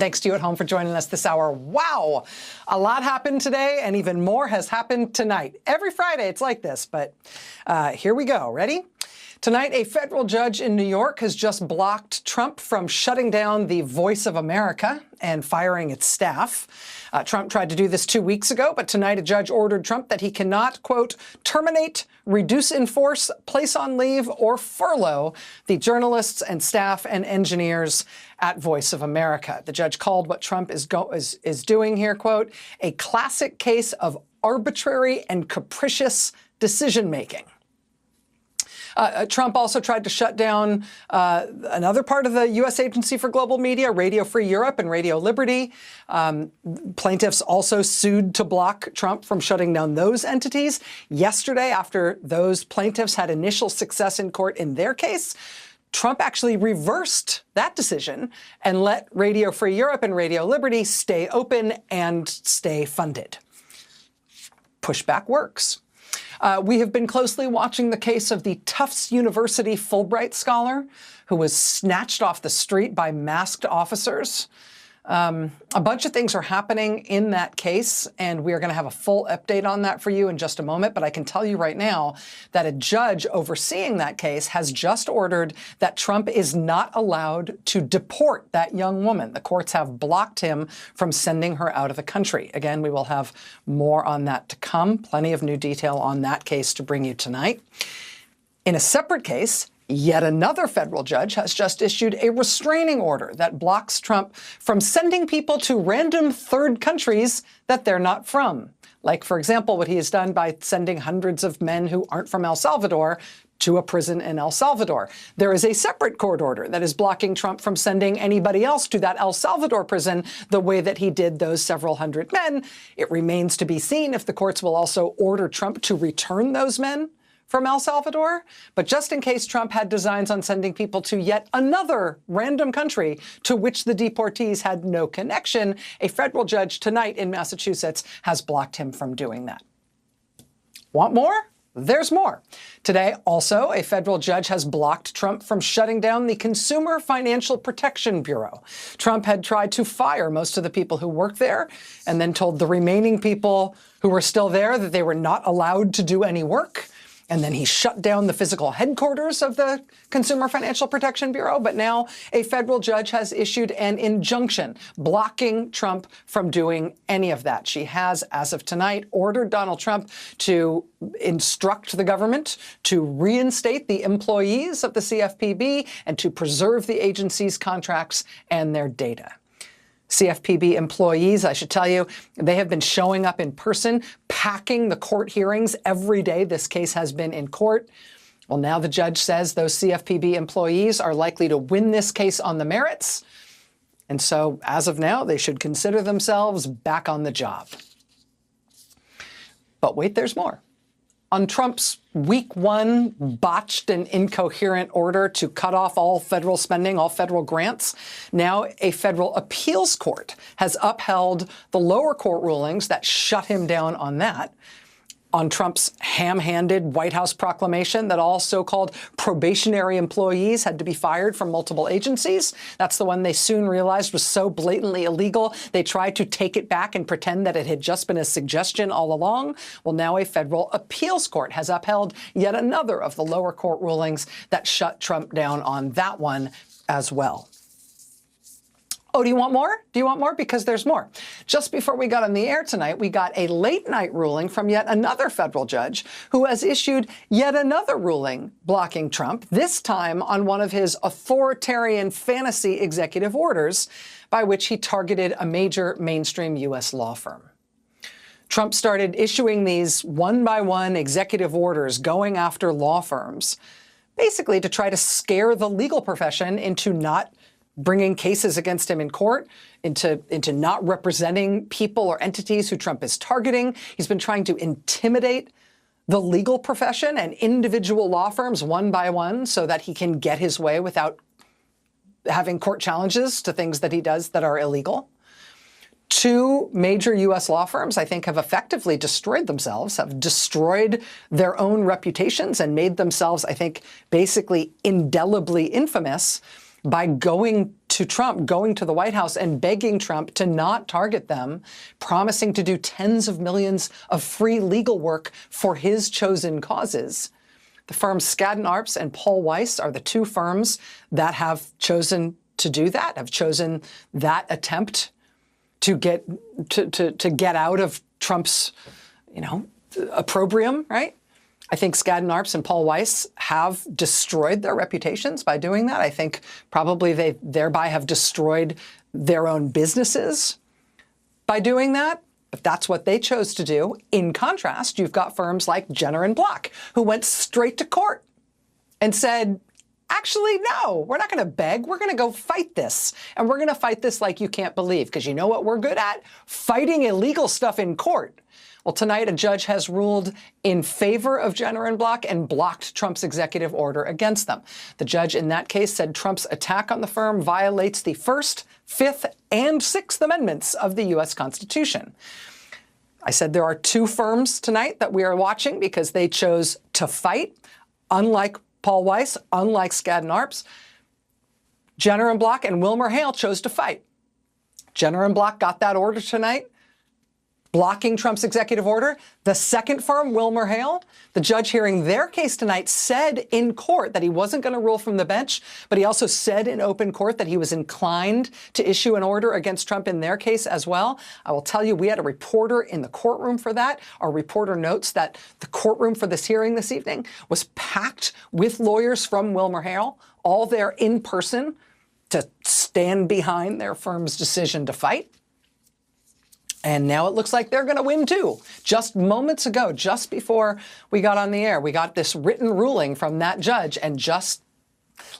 thanks to you at home for joining us this hour. Wow, a lot happened today, and even more has happened tonight. Every Friday it's like this, but here we go. Ready? Tonight, a federal judge in New York has just blocked Trump from shutting down the Voice of America and firing its staff. Trump tried to do this 2 weeks ago, but tonight a judge ordered Trump that he cannot, quote, terminate, reduce in force, place on leave, or furlough the journalists and staff and engineers at Voice of America. The judge called what Trump is doing here, quote, a classic case of arbitrary and capricious decision-making. Trump also tried to shut down another part of the U.S. Agency for Global Media, Radio Free Europe and Radio Liberty. Plaintiffs also sued to block Trump from shutting down those entities. Yesterday, after those plaintiffs had initial success in court in their case, Trump actually reversed that decision and let Radio Free Europe and Radio Liberty stay open and stay funded. Pushback works. We have been closely watching the case of the Tufts University Fulbright scholar who was snatched off the street by masked officers. A bunch of things are happening in that case, and we are going to have a full update on that for you in just a moment. But I can tell you right now that a judge overseeing that case has just ordered that Trump is not allowed to deport that young woman. The courts have blocked him from sending her out of the country. Again, we will have more on that to come. Plenty of new detail on that case to bring you tonight. In a separate case, yet another federal judge has just issued a restraining order that blocks Trump from sending people to random third countries that they're not from. Like, for example, what he has done by sending hundreds of men who aren't from El Salvador to a prison in El Salvador. There is a separate court order that is blocking Trump from sending anybody else to that El Salvador prison the way that he did those several hundred men. It remains to be seen if the courts will also order Trump to return those men from El Salvador. But just in case Trump had designs on sending people to yet another random country to which the deportees had no connection, a federal judge tonight in Massachusetts has blocked him from doing that. Want more? There's more. Today, also, a federal judge has blocked Trump from shutting down the Consumer Financial Protection Bureau. Trump had tried to fire most of the people who worked there and then told the remaining people who were still there that they were not allowed to do any work. And then he shut down the physical headquarters of the Consumer Financial Protection Bureau. But now a federal judge has issued an injunction blocking Trump from doing any of that. She has, as of tonight, ordered Donald Trump to instruct the government to reinstate the employees of the CFPB and to preserve the agency's contracts and their data. CFPB employees, I should tell you, they have been showing up in person, packing the court hearings every day this case has been in court. Well, now the judge says those CFPB employees are likely to win this case on the merits. And so, as of now, they should consider themselves back on the job. But wait, there's more. On Trump's week one botched and incoherent order to cut off all federal spending, all federal grants, now a federal appeals court has upheld the lower court rulings that shut him down on that. On Trump's ham-handed White House proclamation that all so-called probationary employees had to be fired from multiple agencies. That's the one they soon realized was so blatantly illegal, they tried to take it back and pretend that it had just been a suggestion all along. Well, now a federal appeals court has upheld yet another of the lower court rulings that shut Trump down on that one as well. Oh, do you want more? Do you want more? Because there's more. Just before we got on the air tonight, we got a late night ruling from yet another federal judge who has issued yet another ruling blocking Trump, this time on one of his authoritarian fantasy executive orders by which he targeted a major mainstream U.S. law firm. Trump started issuing these one-by-one executive orders going after law firms, basically to try to scare the legal profession into not bringing cases against him in court, into not representing people or entities who Trump is targeting. He's been trying to intimidate the legal profession and individual law firms one by one so that he can get his way without having court challenges to things that he does that are illegal. Two major U.S. law firms, I think, have effectively destroyed themselves, have destroyed their own reputations and made themselves, I think, basically indelibly infamous by going to Trump, going to the White House and begging Trump to not target them, promising to do tens of millions of free legal work for his chosen causes. The firms Skadden Arps and Paul Weiss are the two firms that have chosen to do that, have chosen that attempt to get out of Trump's, opprobrium, right? I think Skadden Arps and Paul Weiss have destroyed their reputations by doing that. I think probably they thereby have destroyed their own businesses by doing that. But that's what they chose to do. In contrast, you've got firms like Jenner and Block, who went straight to court and said, actually, no, we're not going to beg. We're going to go fight this. And we're going to fight this like you can't believe, because you know what we're good at? Fighting illegal stuff in court. Well, tonight, a judge has ruled in favor of Jenner and Block and blocked Trump's executive order against them. The judge in that case said Trump's attack on the firm violates the First, Fifth, and Sixth Amendments of the U.S. Constitution. I said there are two firms tonight that we are watching because they chose to fight. Unlike Paul Weiss, unlike Skadden Arps, Jenner and Block and WilmerHale chose to fight. Jenner and Block got that order tonight, blocking Trump's executive order. The second firm, WilmerHale, the judge hearing their case tonight said in court that he wasn't going to rule from the bench, but he also said in open court that he was inclined to issue an order against Trump in their case as well. I will tell you, we had a reporter in the courtroom for that. Our reporter notes that the courtroom for this hearing this evening was packed with lawyers from WilmerHale, all there in person to stand behind their firm's decision to fight. And now it looks like they're going to win, too. Just moments ago, just before we got on the air, we got this written ruling from that judge. And just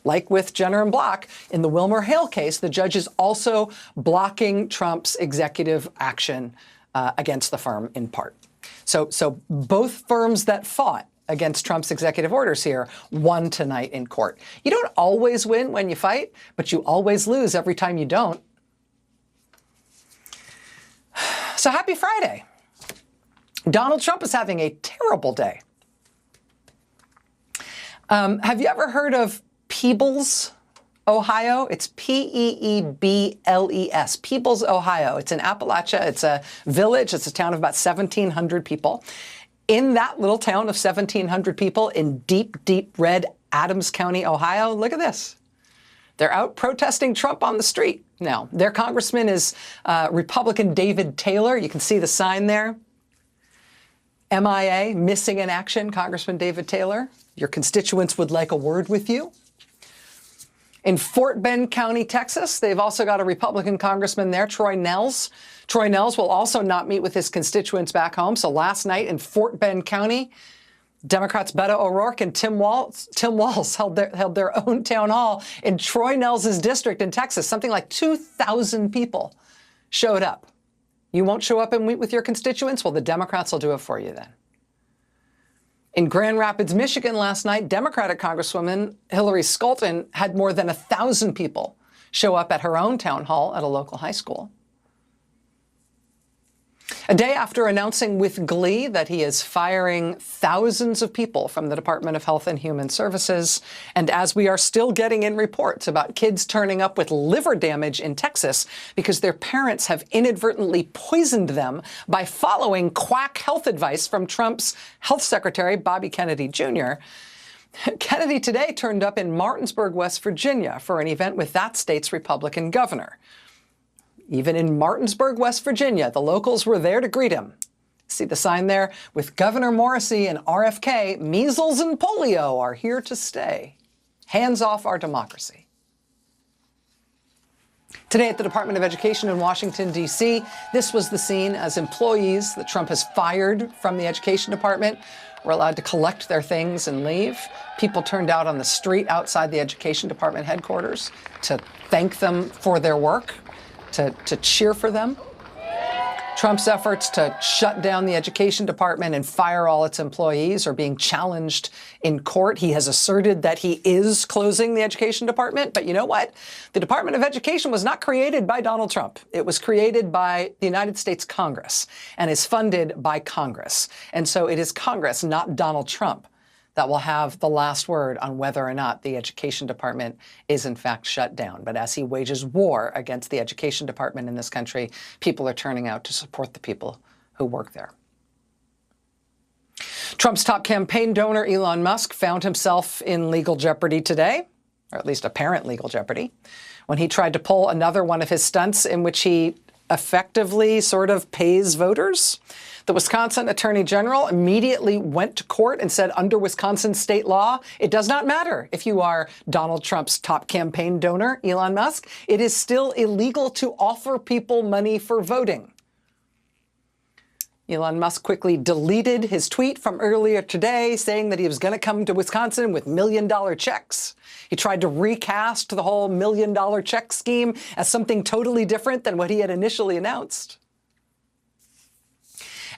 like with Jenner and Block, in the WilmerHale case, the judge is also blocking Trump's executive action against the firm in part. So both firms that fought against Trump's executive orders here won tonight in court. You don't always win when you fight, but you always lose every time you don't. So happy Friday. Donald Trump is having a terrible day. Have you ever heard of Peebles, Ohio? It's P-E-E-B-L-E-S, Peebles, Ohio. It's in Appalachia. It's a village. It's a town of about 1,700 people. In that little town of 1,700 people in deep, deep red Adams County, Ohio, look at this. They're out protesting Trump on the street. Now, their congressman is Republican David Taylor. You can see the sign there. MIA, missing in action, Congressman David Taylor. Your constituents would like a word with you. In Fort Bend County, Texas, they've also got a Republican congressman there, Troy Nehls. Troy Nehls will also not meet with his constituents back home. So last night in Fort Bend County, Democrats Beto O'Rourke and Tim Walz held their own town hall in Troy Nehls' district in Texas. Something like 2,000 people showed up. You won't show up and meet with your constituents? Well, the Democrats will do it for you then. In Grand Rapids, Michigan last night, Democratic Congresswoman Hillary Scholten had more than 1,000 people show up at her own town hall at a local high school. A day after announcing with glee that he is firing thousands of people from the Department of Health and Human Services, and as we are still getting in reports about kids turning up with liver damage in Texas because their parents have inadvertently poisoned them by following quack health advice from Trump's health secretary, Bobby Kennedy Jr., Kennedy today turned up in Martinsburg, West Virginia for an event with that state's Republican governor. Even in Martinsburg, West Virginia, the locals were there to greet him. See the sign there? With Governor Morrissey and RFK, measles and polio are here to stay. Hands off our democracy. Today at the Department of Education in Washington, D.C., this was the scene as employees that Trump has fired from the Education Department were allowed to collect their things and leave. People turned out on the street outside the Education Department headquarters to thank them for their work, to cheer for them. Trump's efforts to shut down the Education Department and fire all its employees are being challenged in court. He has asserted that he is closing the Education Department. But you know what? The Department of Education was not created by Donald Trump. It was created by the United States Congress and is funded by Congress. And so it is Congress, not Donald Trump, that will have the last word on whether or not the education department is in fact shut down. But as he wages war against the education department in this country, people are turning out to support the people who work there. Trump's top campaign donor, Elon Musk, found himself in legal jeopardy today, or at least apparent legal jeopardy, when he tried to pull another one of his stunts in which he effectively sort of pays voters. The Wisconsin Attorney General immediately went to court and said under Wisconsin state law, it does not matter if you are Donald Trump's top campaign donor, Elon Musk. It is still illegal to offer people money for voting. Elon Musk quickly deleted his tweet from earlier today saying that he was going to come to Wisconsin with million-dollar checks. He tried to recast the whole million-dollar check scheme as something totally different than what he had initially announced.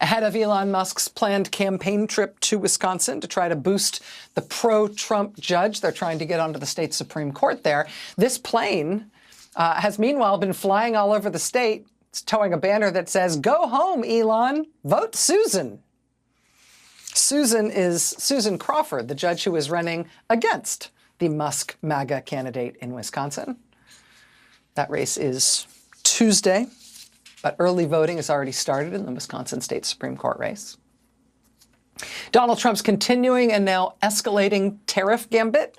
Ahead of Elon Musk's planned campaign trip to Wisconsin to try to boost the pro-Trump judge they're trying to get onto the state Supreme Court there, this plane has meanwhile been flying all over the state. It's towing a banner that says, "Go home, Elon, vote Susan." Susan is Susan Crawford, the judge who is running against the Musk MAGA candidate in Wisconsin. That race is Tuesday, but early voting has already started in the Wisconsin State Supreme Court race. Donald Trump's continuing and now escalating tariff gambit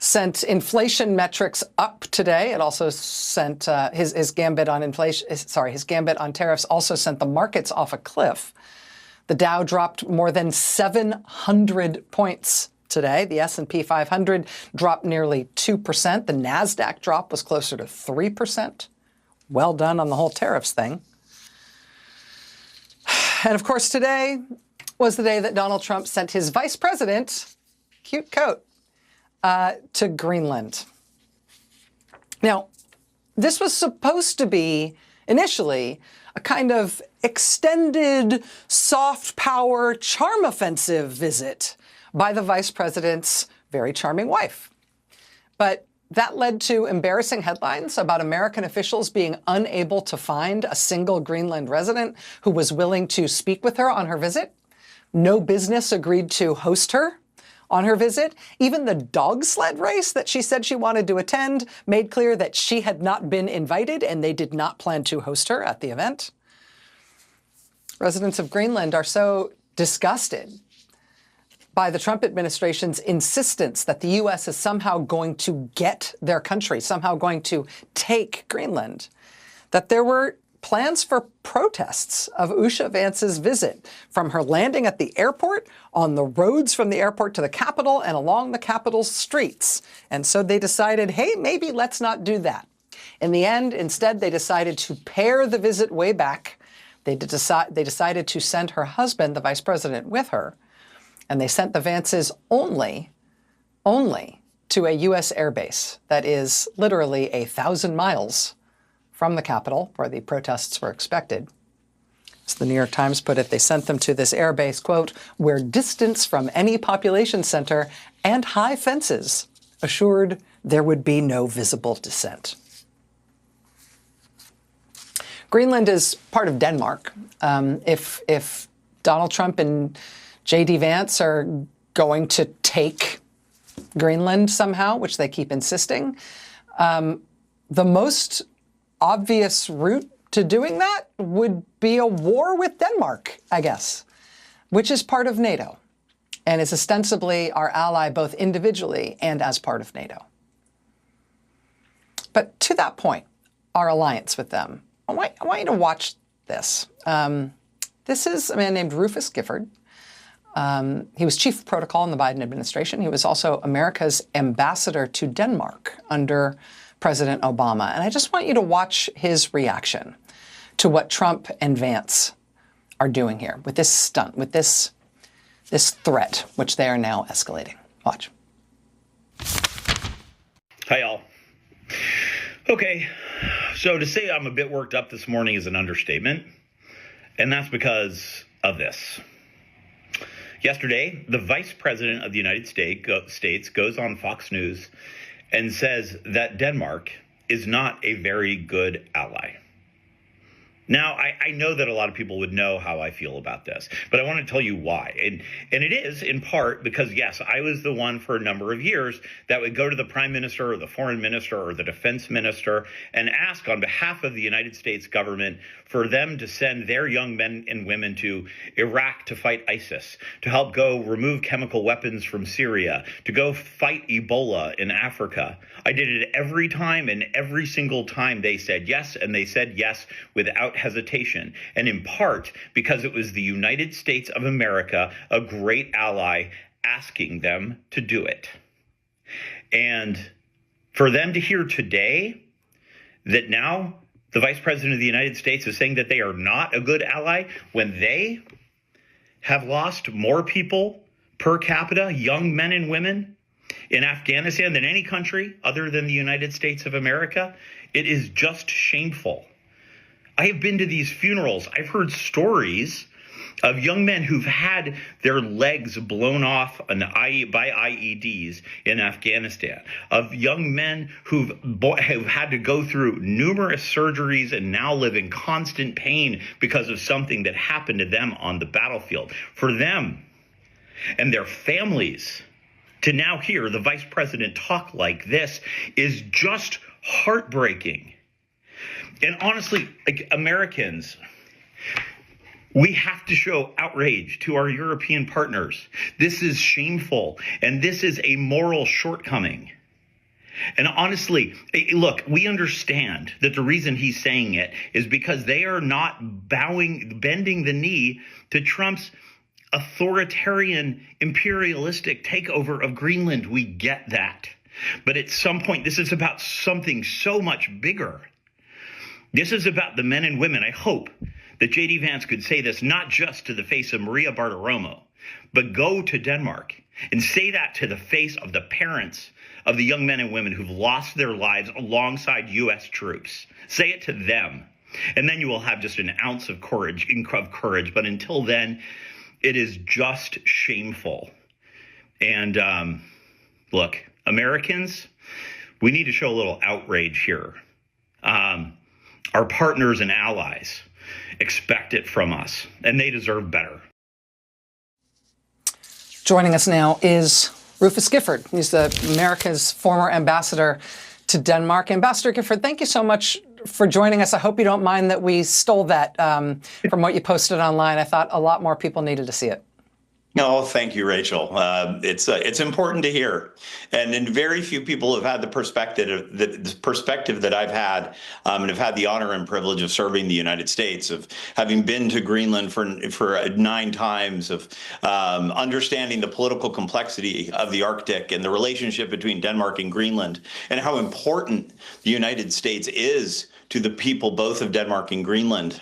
sent inflation metrics up today. It also sent his gambit on his gambit on tariffs also sent the markets off a cliff. The Dow dropped more than 700 points today. The S&P 500 dropped nearly 2%. The NASDAQ drop was closer to 3%. Well done on the whole tariffs thing. And of course, today was the day that Donald Trump sent his vice president, cute coat, to Greenland. Now, this was supposed to be, initially, a kind of extended soft power charm offensive visit by the vice president's very charming wife. But that led to embarrassing headlines about American officials being unable to find a single Greenland resident who was willing to speak with her on her visit. No business agreed to host her on her visit. Even the dog sled race that she said she wanted to attend made clear that she had not been invited and they did not plan to host her at the event. Residents of Greenland are so disgusted by the Trump administration's insistence that the U.S. is somehow going to get their country, somehow going to take Greenland, that there were plans for protests of Usha Vance's visit, from her landing at the airport, on the roads from the airport to the Capitol, and along the Capitol's streets. And so they decided, hey, maybe let's not do that. In the end, instead, they decided to pare the visit way back. They decided to send her husband, the vice president, with her. And they sent the Vances only to a U.S. airbase that is literally 1,000 miles from the Capitol, where the protests were expected. As the New York Times put it, they sent them to this airbase, quote, where distance from any population center and high fences assured there would be no visible dissent. Greenland is part of Denmark. If Donald Trump and J.D. Vance are going to take Greenland somehow, which they keep insisting, the most obvious route to doing that would be a war with Denmark, I guess, which is part of NATO and is ostensibly our ally both individually and as part of NATO. But to that point, our alliance with them, I want you to watch this. This is a man named Rufus Gifford. He was chief of protocol in the Biden administration. He was also America's ambassador to Denmark under President Obama. And I just want you to watch his reaction to what Trump and Vance are doing here with this stunt, with this threat, which they are now escalating. Watch. Hi, y'all. Okay, so to say I'm a bit worked up this morning is an understatement, and that's because of this. Yesterday, the Vice President of the United States goes on Fox News and says that Denmark is not a very good ally. Now, I know that a lot of people would know how I feel about this, but I want to tell you why. And it is in part because, yes, I was the one for a number of years that would go to the prime minister or the foreign minister or the defense minister and ask on behalf of the United States government for them to send their young men and women to Iraq to fight ISIS, to help go remove chemical weapons from Syria, to go fight Ebola in Africa. I did it every time, and every single time they said yes, and they said yes without hesitation, and in part because it was the United States of America, a great ally, asking them to do it. And for them to hear today that now the Vice President of the United States is saying that they are not a good ally when they have lost more people per capita, young men and women, in Afghanistan than any country other than the United States of America, it is just shameful. I have been to these funerals. I've heard stories of young men who've had their legs blown off by IEDs in Afghanistan, of young men who've had to go through numerous surgeries and now live in constant pain because of something that happened to them on the battlefield. For them and their families to now hear the vice president talk like this is just heartbreaking. And honestly, like Americans, we have to show outrage to our European partners. This is shameful, and this is a moral shortcoming. And honestly, look, we understand that the reason he's saying it is because they are not bending the knee to Trump's authoritarian, imperialistic takeover of Greenland. We get that. But at some point, this is about something so much bigger. This is about the men and women. I hope that J.D. Vance could say this not just to the face of Maria Bartiromo, but go to Denmark and say that to the face of the parents of the young men and women who've lost their lives alongside U.S. troops. Say it to them. And then you will have just an ounce of courage. But until then, it is just shameful. And look, Americans, we need to show a little outrage here. Our partners and allies expect it from us, and they deserve better. Joining us now is Rufus Gifford. He's America's former ambassador to Denmark. Ambassador Gifford, thank you so much for joining us. I hope you don't mind that we stole that from what you posted online. I thought a lot more people needed to see it. No, thank you, Rachel. It's important to hear, and very few people have had the perspective that I've had, and have had the honor and privilege of serving the United States, of having been to Greenland for 9 times, of understanding the political complexity of the Arctic and the relationship between Denmark and Greenland, and how important the United States is to the people both of Denmark and Greenland.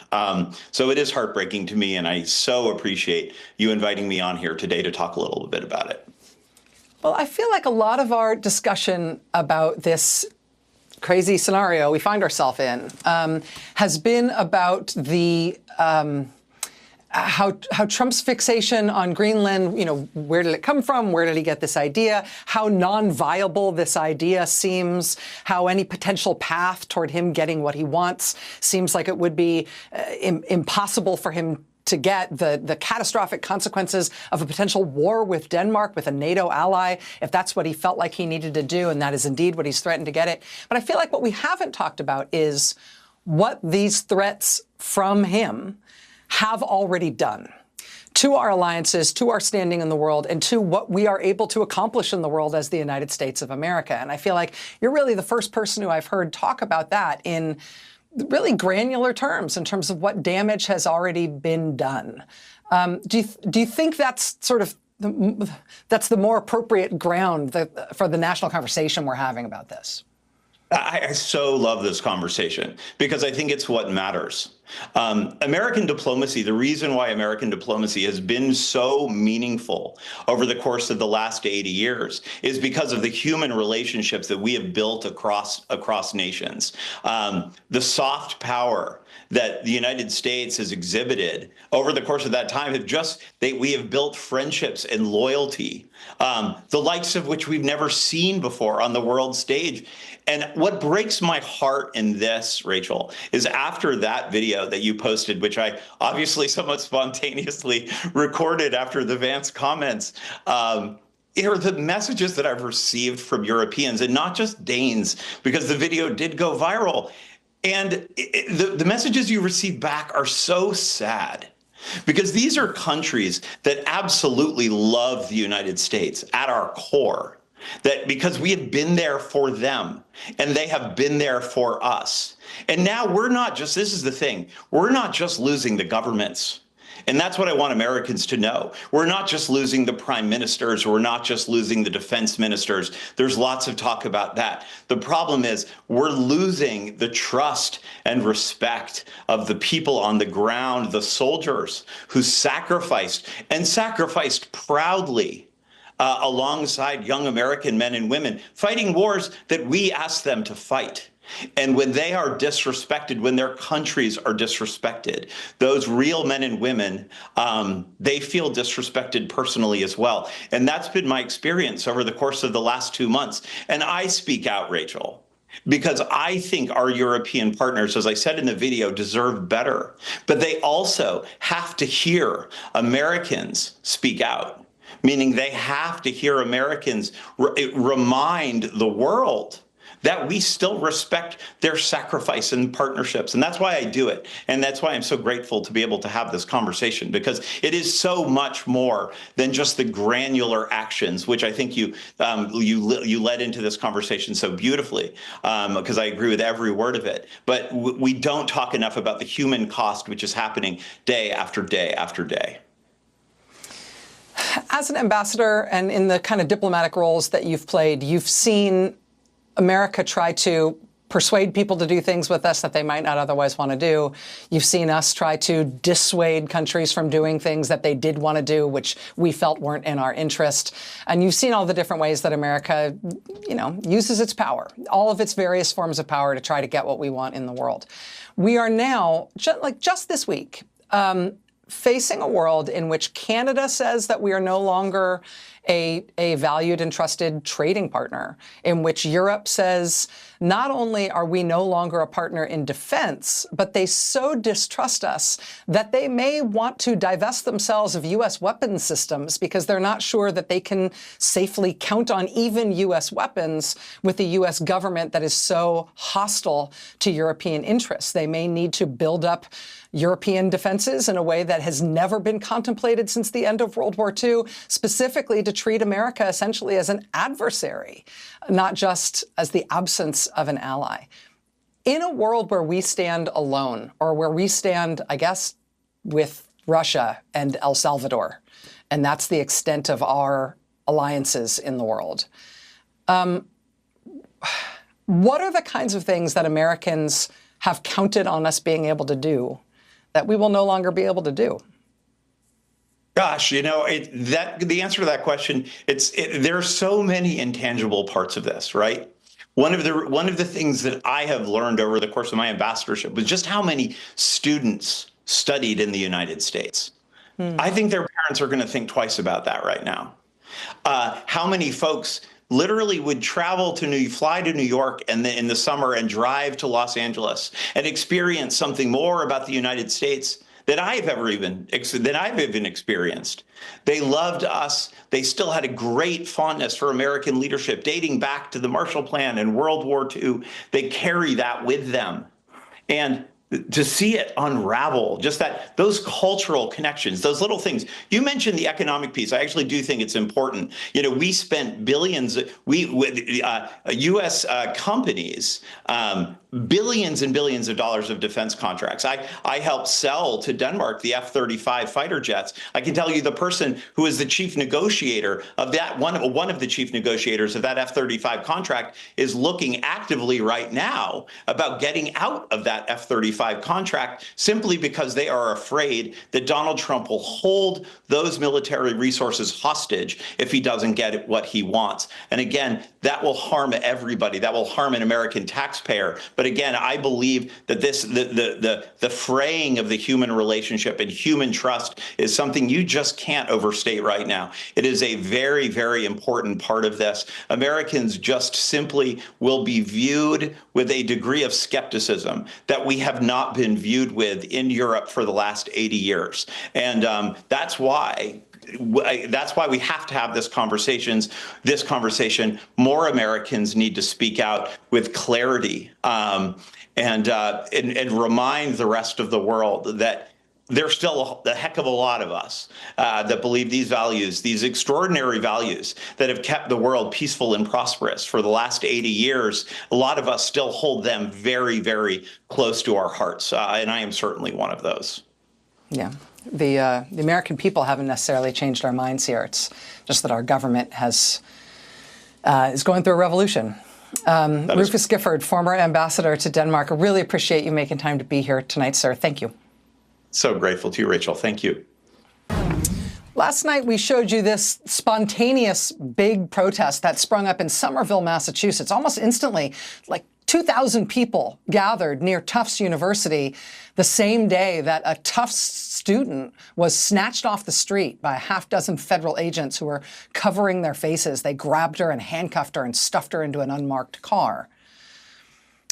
So it is heartbreaking to me, and I so appreciate you inviting me on here today to talk a little bit about it. Well, I feel like a lot of our discussion about this crazy scenario we find ourselves in has been about the how Trump's fixation on Greenland, where did it come from? Where did he get this idea? How non-viable this idea seems, how any potential path toward him getting what he wants seems like it would be impossible for him to get, the catastrophic consequences of a potential war with Denmark, with a NATO ally, if that's what he felt like he needed to do, and that is indeed what he's threatened to get it. But I feel like what we haven't talked about is what these threats from him have already done to our alliances, to our standing in the world, and to what we are able to accomplish in the world as the United States of America. And I feel like you're really the first person who I've heard talk about that in really granular terms, in terms of what damage has already been done. Do you think that's sort of that's the more appropriate ground for the national conversation we're having about this? I so love this conversation because I think it's what matters. American diplomacy, the reason why American diplomacy has been so meaningful over the course of the last 80 years is because of the human relationships that we have built across nations. The soft power that the United States has exhibited over the course of that time we have built friendships and loyalty, the likes of which we've never seen before on the world stage. And what breaks my heart in this, Rachel, is after that video video that you posted, which I obviously somewhat spontaneously recorded after the Vance comments, are the messages that I've received from Europeans, and not just Danes, because the video did go viral. And the messages you receive back are so sad, because these are countries that absolutely love the United States at our core, that because we have been there for them and they have been there for us. And now this is the thing, we're not just losing the governments. And that's what I want Americans to know. We're not just losing the prime ministers. We're not just losing the defense ministers. There's lots of talk about that. The problem is we're losing the trust and respect of the people on the ground, the soldiers who sacrificed proudly alongside young American men and women, fighting wars that we asked them to fight. And when they are disrespected, when their countries are disrespected, those real men and women, they feel disrespected personally as well. And that's been my experience over the course of the last 2 months. And I speak out, Rachel, because I think our European partners, as I said in the video, deserve better. But they also have to hear Americans speak out, meaning they have to hear Americans remind the world that we still respect their sacrifice and partnerships. And that's why I do it. And that's why I'm so grateful to be able to have this conversation, because it is so much more than just the granular actions, which I think you led into this conversation so beautifully, because I agree with every word of it. But we don't talk enough about the human cost, which is happening day after day after day. As an ambassador and in the kind of diplomatic roles that you've played, you've seen America try to persuade people to do things with us that they might not otherwise want to do. You've seen us try to dissuade countries from doing things that they did want to do, which we felt weren't in our interest. And you've seen all the different ways that America, uses its power, all of its various forms of power to try to get what we want in the world. We are now, just this week, facing a world in which Canada says that we are no longer a valued and trusted trading partner, in which Europe says not only are we no longer a partner in defense, but they so distrust us that they may want to divest themselves of U.S. weapons systems because they're not sure that they can safely count on even U.S. weapons with the U.S. government that is so hostile to European interests. They may need to build up European defenses in a way that has never been contemplated since the end of World War II, specifically to treat America essentially as an adversary, not just as the absence of an ally. In a world where we stand alone, or where we stand, I guess, with Russia and El Salvador, and that's the extent of our alliances in the world, what are the kinds of things that Americans have counted on us being able to do that we will no longer be able to do? Gosh, the answer to that question, there are so many intangible parts of this, right? One of the things that I have learned over the course of my ambassadorship was just how many students studied in the United States. I think their parents are going to think twice about that right now. How many folks literally would fly to New York and in the summer and drive to Los Angeles and experience something more about the United States than I've even experienced. They loved us. They still had a great fondness for American leadership dating back to the Marshall Plan and World War II. They carry that with them. And to see it unravel, just those cultural connections, those little things. You mentioned the economic piece. I actually do think it's important. We spent billions, U.S. companies, billions and billions of dollars of defense contracts. I helped sell to Denmark the F-35 fighter jets. I can tell you the person who is the chief negotiator of that, one of the chief negotiators of that F-35 contract is looking actively right now about getting out of that F-35 contract simply because they are afraid that Donald Trump will hold those military resources hostage if he doesn't get what he wants. And again, that will harm everybody. That will harm an American taxpayer. But again, I believe that the fraying of the human relationship and human trust is something you just can't overstate right now. It is a very, very important part of this. Americans just simply will be viewed with a degree of skepticism that we have not been viewed with in Europe for the last 80 years. And that's why we have to have this conversation. More Americans need to speak out with clarity and remind the rest of the world that there's still a heck of a lot of us that believe these values, these extraordinary values that have kept the world peaceful and prosperous for the last 80 years. A lot of us still hold them very, very close to our hearts, and I am certainly one of those. Yeah. The American people haven't necessarily changed our minds here. It's just that our government is going through a revolution. Rufus Gifford, former ambassador to Denmark, I really appreciate you making time to be here tonight, sir. Thank you. So grateful to you, Rachel. Thank you. Last night, we showed you this spontaneous big protest that sprung up in Somerville, Massachusetts. Almost instantly, like 2,000 people gathered near Tufts University the same day that a Tufts student was snatched off the street by a half-dozen federal agents who were covering their faces. They grabbed her and handcuffed her and stuffed her into an unmarked car.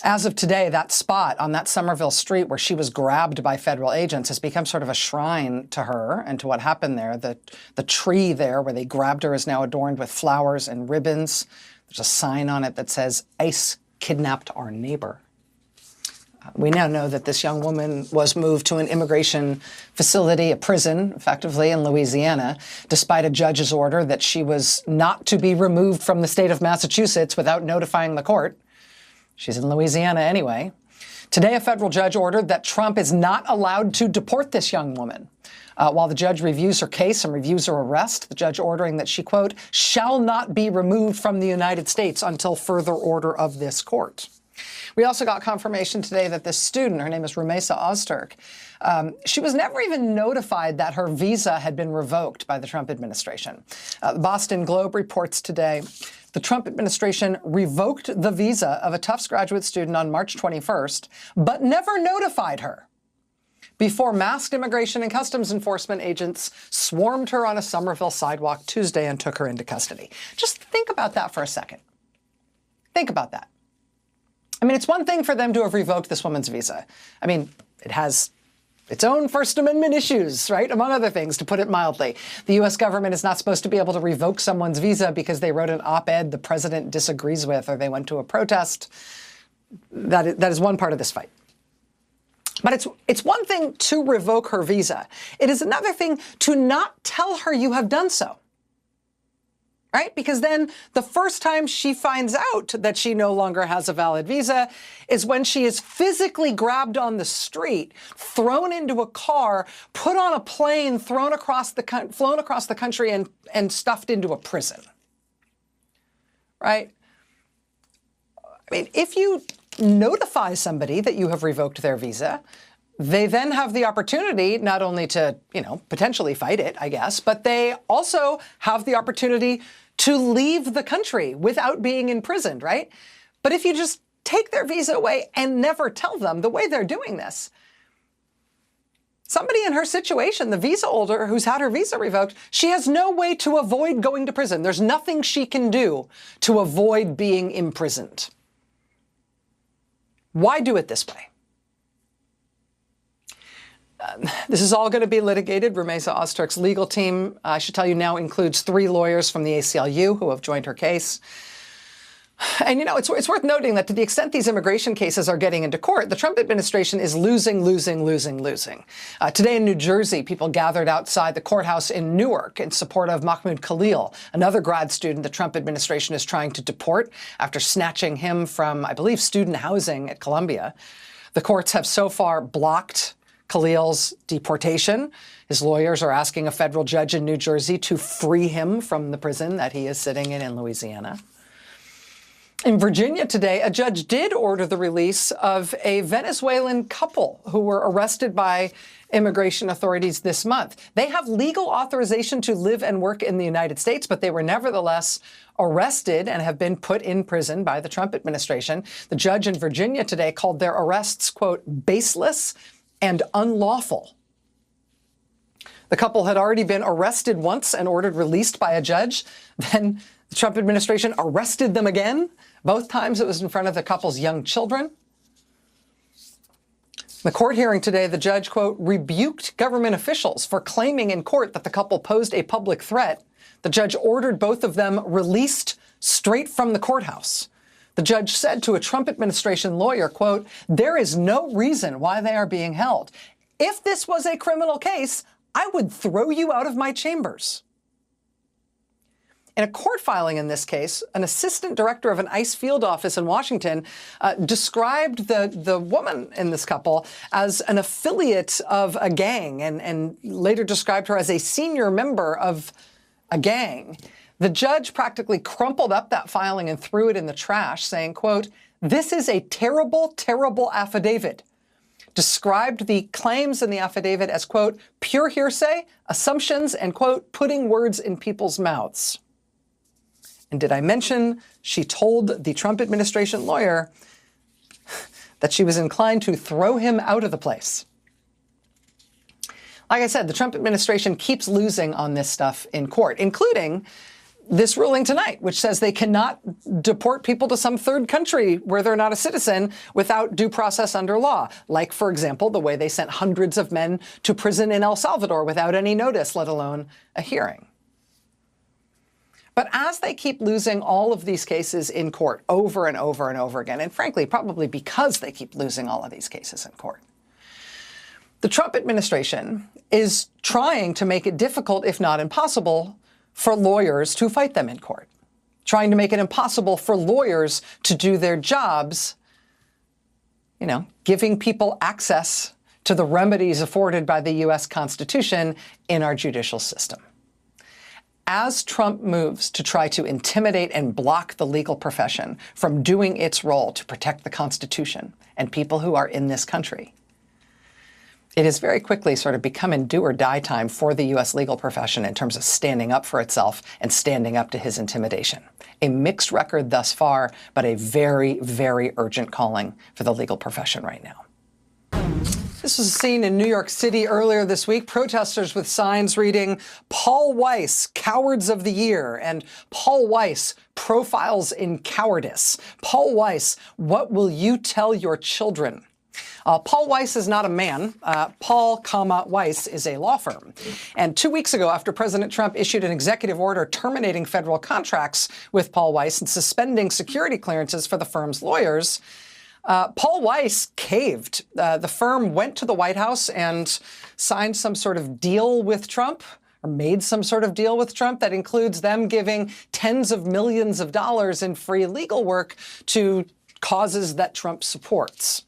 As of today, that spot on that Somerville street where she was grabbed by federal agents has become sort of a shrine to her and to what happened there. The tree there where they grabbed her is now adorned with flowers and ribbons. There's a sign on it that says, "ICE kidnapped our neighbor." We now know that this young woman was moved to an immigration facility, a prison, effectively, in Louisiana, despite a judge's order that she was not to be removed from the state of Massachusetts without notifying the court. She's in Louisiana anyway. Today, a federal judge ordered that Trump is not allowed to deport this young woman. While the judge reviews her case and reviews her arrest, the judge ordering that she, quote, shall not be removed from the United States until further order of this court. We also got confirmation today that this student, her name is Rumesa Ozturk, she was never even notified that her visa had been revoked by the Trump administration. The Boston Globe reports today the Trump administration revoked the visa of a Tufts graduate student on March 21st, but never notified her before masked immigration and customs enforcement agents swarmed her on a Somerville sidewalk Tuesday and took her into custody. Just think about that for a second. Think about that. I mean, it's one thing for them to have revoked this woman's visa. I mean, it has its own First Amendment issues, right? Among other things, to put it mildly. The U.S. government is not supposed to be able to revoke someone's visa because they wrote an op-ed the president disagrees with or they went to a protest. That is one part of this fight. But it's one thing to revoke her visa. It is another thing to not tell her you have done so. Right? Because then the first time she finds out that she no longer has a valid visa is when she is physically grabbed on the street, thrown into a car, put on a plane, flown across the country and stuffed into a prison. Right? I mean, if you notify somebody that you have revoked their visa, they then have the opportunity not only to, potentially fight it, I guess, but they also have the opportunity to leave the country without being imprisoned, right? But if you just take their visa away and never tell them the way they're doing this, somebody in her situation, the visa holder who's had her visa revoked, she has no way to avoid going to prison. There's nothing she can do to avoid being imprisoned. Why do it this way? This is all going to be litigated. Rumesa Ozturk's legal team, I should tell you now, includes 3 lawyers from the ACLU who have joined her case. And, it's worth noting that to the extent these immigration cases are getting into court, the Trump administration is losing. Today in New Jersey, people gathered outside the courthouse in Newark in support of Mahmoud Khalil, another grad student the Trump administration is trying to deport after snatching him from, I believe, student housing at Columbia. The courts have so far blocked Khalil's deportation. His lawyers are asking a federal judge in New Jersey to free him from the prison that he is sitting in Louisiana. In Virginia today, a judge did order the release of a Venezuelan couple who were arrested by immigration authorities this month. They have legal authorization to live and work in the United States, but they were nevertheless arrested and have been put in prison by the Trump administration. The judge in Virginia today called their arrests, quote, baseless and unlawful. The couple had already been arrested once and ordered released by a judge. Then the Trump administration arrested them again. Both times it was in front of the couple's young children. the court hearing today, the judge, quote, rebuked government officials for claiming in court that the couple posed a public threat. The judge ordered both of them released straight from the courthouse. The judge said to a Trump administration lawyer, quote, there is no reason why they are being held. If this was a criminal case, I would throw you out of my chambers. In a court filing in this case, an assistant director of an ICE field office in Washington described the woman in this couple as an affiliate of a gang and later described her as a senior member of a gang. The judge practically crumpled up that filing and threw it in the trash, saying, quote, this is a terrible, terrible affidavit. Described the claims in the affidavit as, quote, pure hearsay, assumptions, and, quote, putting words in people's mouths. And did I mention she told the Trump administration lawyer that she was inclined to throw him out of the place? Like I said, the Trump administration keeps losing on this stuff in court, including this ruling tonight, which says they cannot deport people to some third country where they're not a citizen without due process under law. Like, for example, the way they sent hundreds of men to prison in El Salvador without any notice, let alone a hearing. But as they keep losing all of these cases in court over and over and over again, and frankly, probably because they keep losing all of these cases in court, the Trump administration is trying to make it difficult, if not impossible, for lawyers to fight them in court, trying to make it impossible for lawyers to do their jobs, giving people access to the remedies afforded by the U.S. Constitution in our judicial system. As Trump moves to try to intimidate and block the legal profession from doing its role to protect the Constitution and people who are in this country, it has very quickly sort of become in do or die time for the U.S. legal profession in terms of standing up for itself and standing up to his intimidation. A mixed record thus far, but a very, very urgent calling for the legal profession right now. This was seen in New York City earlier this week. Protesters with signs reading, Paul Weiss, Cowards of the Year, and Paul Weiss, Profiles in Cowardice. Paul Weiss, what will you tell your children? Paul Weiss is not a man. Paul, Weiss is a law firm. And 2 weeks ago, after President Trump issued an executive order terminating federal contracts with Paul Weiss and suspending security clearances for the firm's lawyers, Paul Weiss caved. The firm went to the White House and signed some sort of deal with Trump, or made some sort of deal with Trump that includes them giving tens of millions of dollars in free legal work to causes that Trump supports.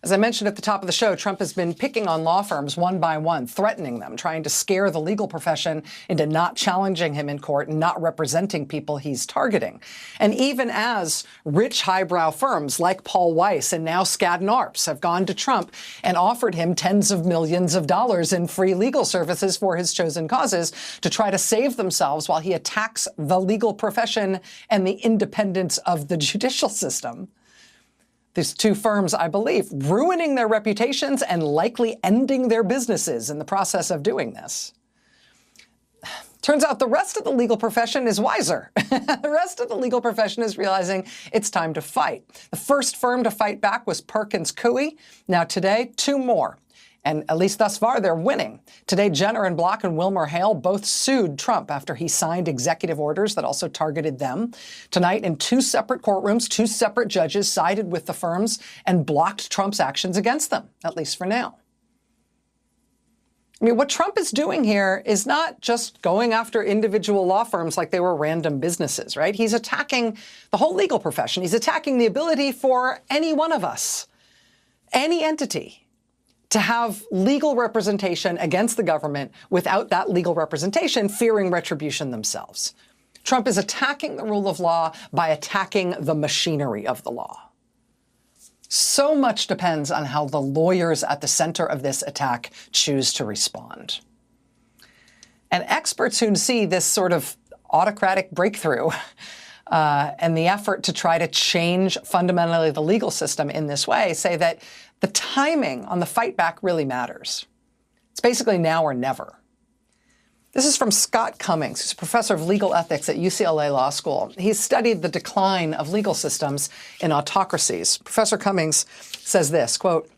As I mentioned at the top of the show, Trump has been picking on law firms one by one, threatening them, trying to scare the legal profession into not challenging him in court and not representing people he's targeting. And even as rich highbrow firms like Paul Weiss and now Skadden Arps have gone to Trump and offered him tens of millions of dollars in free legal services for his chosen causes to try to save themselves while he attacks the legal profession and the independence of the judicial system. These two firms, I believe, ruining their reputations and likely ending their businesses in the process of doing this. Turns out the rest of the legal profession is wiser. The rest of the legal profession is realizing it's time to fight. The first firm to fight back was Perkins Coie. Now today, two more. And at least thus far, they're winning. Today, Jenner and Block and Wilmer Hale both sued Trump after he signed executive orders that also targeted them. Tonight, in two separate courtrooms, two separate judges sided with the firms and blocked Trump's actions against them, at least for now. I mean, what Trump is doing here is not just going after individual law firms like they were random businesses, right? He's attacking the whole legal profession. He's attacking the ability for any one of us, any entity, to have legal representation against the government without that legal representation fearing retribution themselves. Trump is attacking the rule of law by attacking the machinery of the law. So much depends on how the lawyers at the center of this attack choose to respond. And experts who see this sort of autocratic breakthrough and the effort to try to change fundamentally the legal system in this way say that the timing on the fight back really matters. It's basically now or never. This is from Scott Cummings, who's a professor of legal ethics at UCLA Law School. He's studied the decline of legal systems in autocracies. Professor Cummings says this, quote,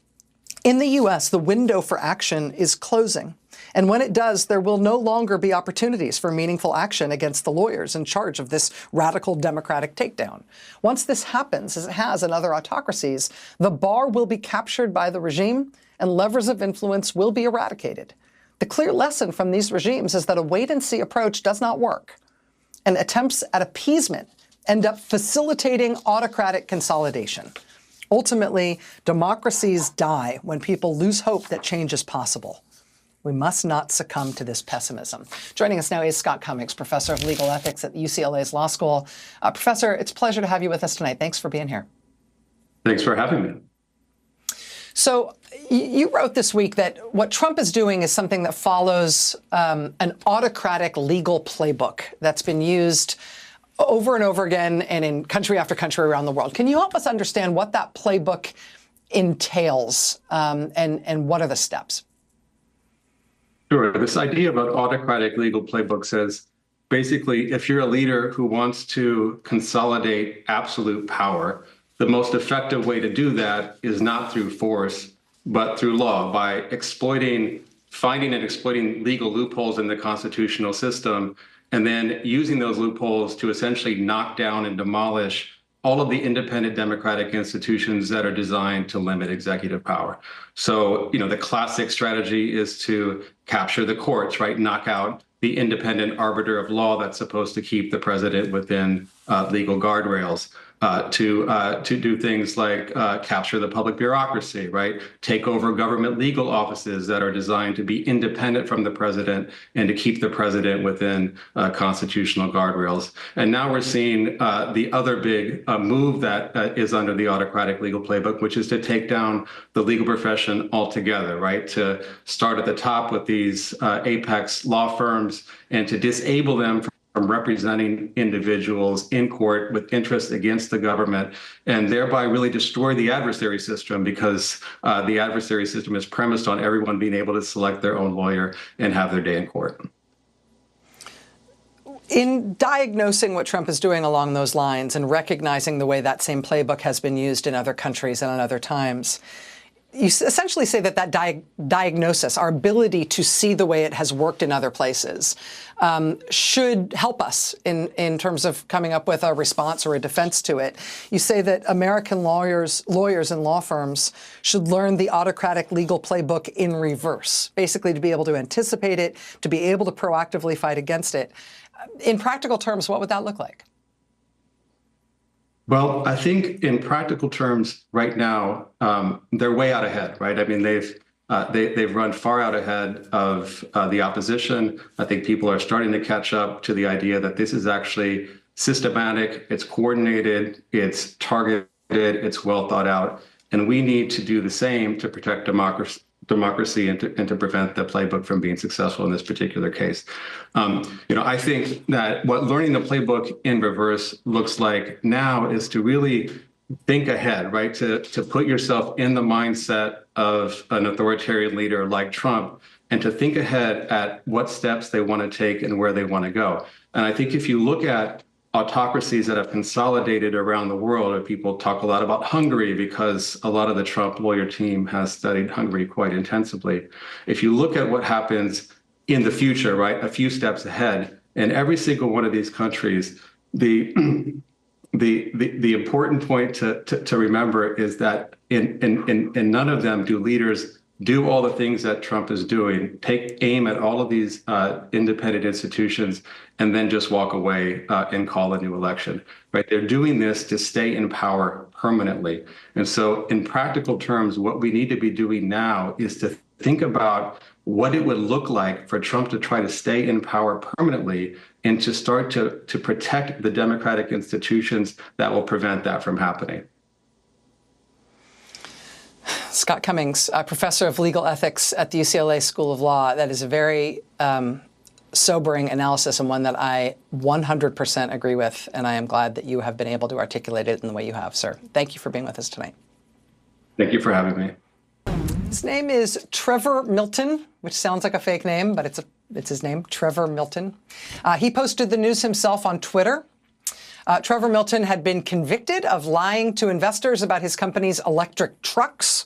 In the U.S., the window for action is closing. And when it does, there will no longer be opportunities for meaningful action against the lawyers in charge of this radical democratic takedown. Once this happens, as it has in other autocracies, the bar will be captured by the regime and levers of influence will be eradicated. The clear lesson from these regimes is that a wait-and-see approach does not work, and attempts at appeasement end up facilitating autocratic consolidation. Ultimately, democracies die when people lose hope that change is possible. We must not succumb to this pessimism. Joining us now is Scott Cummings, professor of legal ethics at UCLA's Law School. Professor, it's a pleasure to have you with us tonight. Thanks for being here. Thanks for having me. So you wrote this week that what Trump is doing is something that follows an autocratic legal playbook that's been used over and over again and in country after country around the world. Can you help us understand what that playbook entails and what are the steps? Sure. This idea about autocratic legal playbook says, basically, if you're a leader who wants to consolidate absolute power, the most effective way to do that is not through force, but through law, by finding and exploiting legal loopholes in the constitutional system, and then using those loopholes to essentially knock down and demolish all of the independent democratic institutions that are designed to limit executive power. So, the classic strategy is to capture the courts, right? Knock out the independent arbiter of law that's supposed to keep the president within legal guardrails. To do things like capture the public bureaucracy, right? Take over government legal offices that are designed to be independent from the president and to keep the president within constitutional guardrails. And now we're seeing the other big move that is under the autocratic legal playbook, which is to take down the legal profession altogether, right? To start at the top with these apex law firms and to disable them from representing individuals in court with interest against the government, and thereby really destroy the adversary system, because the adversary system is premised on everyone being able to select their own lawyer and have their day in court. In diagnosing what Trump is doing along those lines and recognizing the way that same playbook has been used in other countries and at other times, you essentially say that diagnosis, our ability to see the way it has worked in other places, should help us in terms of coming up with a response or a defense to it. You say that American lawyers and law firms should learn the autocratic legal playbook in reverse, basically to be able to anticipate it, to be able to proactively fight against it. In practical terms, what would that look like? Well, I think in practical terms right now, they're way out ahead, right? I mean, they've run far out ahead of the opposition. I think people are starting to catch up to the idea that this is actually systematic, it's coordinated, it's targeted, it's well thought out. And we need to do the same to protect democracy and to prevent the playbook from being successful in this particular case. I think that what learning the playbook in reverse looks like now is to really think ahead, right? To put yourself in the mindset of an authoritarian leader like Trump and to think ahead at what steps they want to take and where they want to go. And I think if you look at autocracies that have consolidated around the world, and people talk a lot about Hungary because a lot of the Trump lawyer team has studied Hungary quite intensively. If you look at what happens in the future, right, a few steps ahead, in every single one of these countries, the important point to remember is that in none of them do leaders do all the things that Trump is doing, take aim at all of these independent institutions, and then just walk away and call a new election, right? They're doing this to stay in power permanently. And so in practical terms, what we need to be doing now is to think about what it would look like for Trump to try to stay in power permanently and to start to protect the democratic institutions that will prevent that from happening. Scott Cummings, professor of legal ethics at the UCLA School of Law. That is a very sobering analysis and one that I 100% agree with, and I am glad that you have been able to articulate it in the way you have, sir. Thank you for being with us tonight. Thank you for having me. His name is Trevor Milton, which sounds like a fake name, but it's his name, Trevor Milton. He posted the news himself on Twitter. Trevor Milton had been convicted of lying to investors about his company's electric trucks.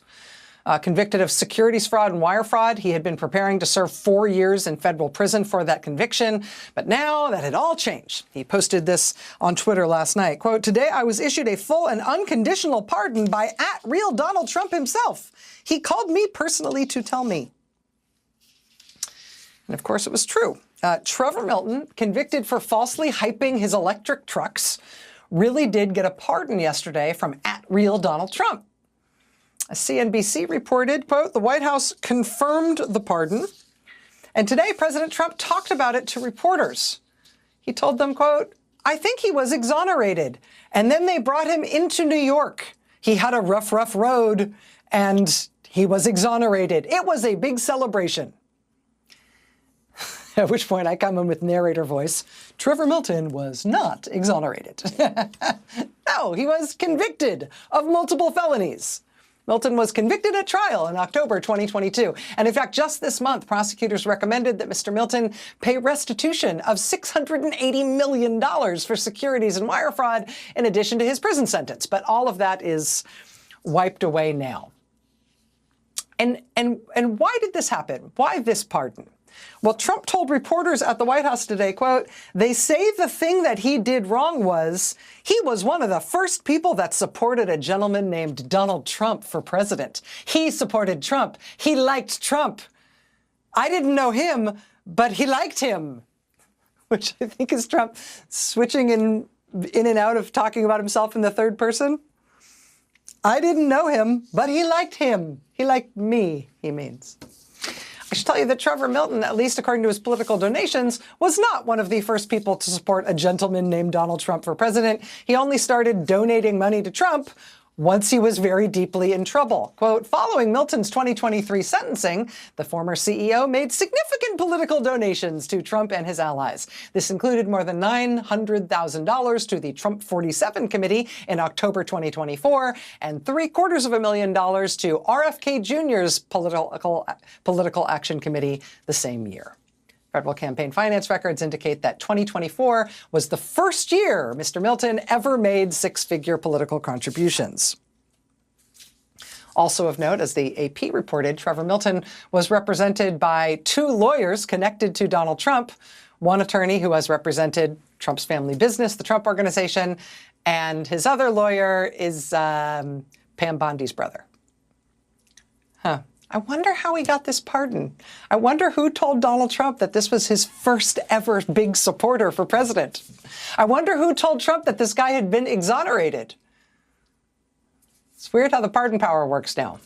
convicted of securities fraud and wire fraud. He had been preparing to serve 4 years in federal prison for that conviction, but now that had all changed. He posted this on Twitter last night. Quote, "Today I was issued a full and unconditional pardon by @real Donald Trump himself. He called me personally to tell me." And of course it was true. Trevor Milton, convicted for falsely hyping his electric trucks, really did get a pardon yesterday from @real Donald Trump. A CNBC reported, quote, "The White House confirmed the pardon, and today President Trump talked about it to reporters. He told them, quote, 'I think he was exonerated, and then they brought him into New York. He had a rough road, and he was exonerated. It was a big celebration.'" At which point I come in with narrator voice. Trevor Milton was not exonerated. No, he was convicted of multiple felonies. Milton was convicted at trial in October 2022. And in fact, just this month, prosecutors recommended that Mr. Milton pay restitution of $680 million for securities and wire fraud, in addition to his prison sentence. But all of that is wiped away now. And why did this happen? Why this pardon? Well, Trump told reporters at the White House today, quote, "They say the thing that he did wrong was he was one of the first people that supported a gentleman named Donald Trump for president. He supported Trump. He liked Trump. I didn't know him, but he liked him." Which I think is Trump switching in and out of talking about himself in the third person. I didn't know him, but he liked him. He liked me, he means. I should tell you that Trevor Milton, at least according to his political donations, was not one of the first people to support a gentleman named Donald Trump for president. He only started donating money to Trump once he was very deeply in trouble. Quote, "Following Milton's 2023 sentencing, the former CEO made significant political donations to Trump and his allies. This included more than $900,000 to the Trump 47 committee in October 2024 and $750,000 to RFK Jr.'s political action committee the same year." Federal campaign finance records indicate that 2024 was the first year Mr. Milton ever made six-figure political contributions. Also of note, as the AP reported, Trevor Milton was represented by 2 lawyers connected to Donald Trump, one attorney who has represented Trump's family business, the Trump Organization, and his other lawyer is Pam Bondi's brother. I wonder how he got this pardon. I wonder who told Donald Trump that this was his first ever big supporter for president. I wonder who told Trump that this guy had been exonerated. It's weird how the pardon power works now.